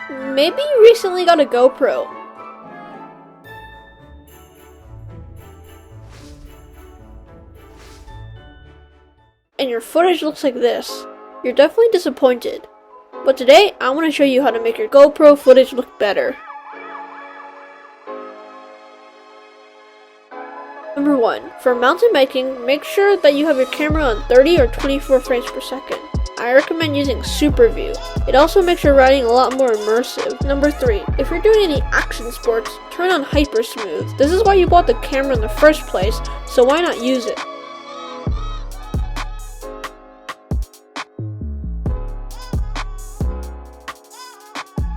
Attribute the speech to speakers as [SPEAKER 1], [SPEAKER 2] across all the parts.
[SPEAKER 1] Maybe you recently got a GoPro. And your footage looks like this. You're definitely disappointed. But today, I want to show you how to make your GoPro footage look better. Number 1. For mountain biking, make sure that you have your camera on 30 or 24 frames per second. I recommend using Super View. It also makes your riding a lot more immersive. Number 3. If you're doing any action sports, turn on Hyper Smooth. This is why you bought the camera in the first place, so why not use it?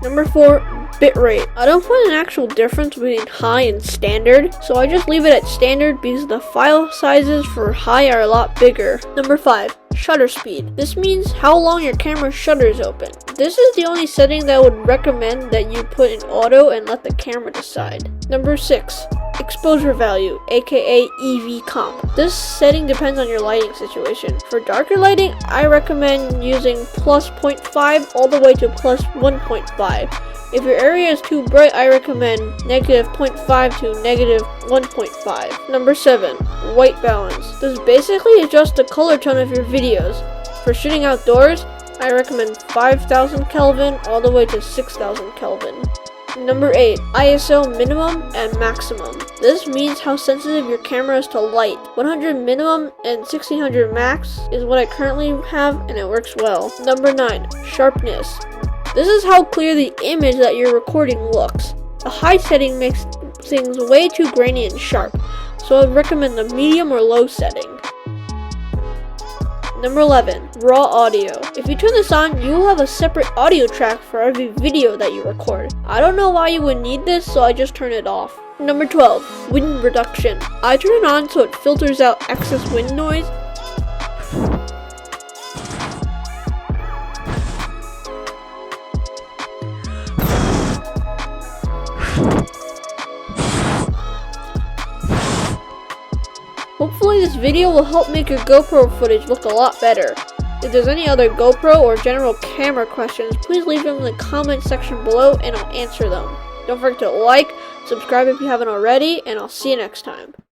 [SPEAKER 1] Number 4, bitrate. I don't find an actual difference between high and standard, so I just leave it at standard because the file sizes for high are a lot bigger. Number 5, shutter speed. This means how long your camera shutter is open. This is the only setting that I would recommend that you put in auto and let the camera decide. Number 6, exposure value, aka EV comp. This setting depends on your lighting situation. For darker lighting, I recommend using plus 0.5 all the way to plus 1.5. If your area is too bright, I recommend negative 0.5 to negative 1.5. Number 7, white balance. This basically adjusts the color tone of your videos. For shooting outdoors, I recommend 5000 Kelvin all the way to 6000 Kelvin. Number 8, ISO minimum and maximum. This means how sensitive your camera is to light. 100 minimum and 1600 max is what I currently have, and it works well. Number 9, sharpness. This is how clear the image that you're recording looks. The high setting makes things way too grainy and sharp, so I'd recommend the medium or low setting. Number 11, raw audio. If you turn this on, you will have a separate audio track for every video that you record. I don't know why you would need this, so I just turn it off. Number 12, wind reduction. I turn it on so it filters out excess wind noise. Hopefully this video will help make your GoPro footage look a lot better. If there's any other GoPro or general camera questions, please leave them in the comment section below and I'll answer them. Don't forget to like, subscribe if you haven't already, and I'll see you next time.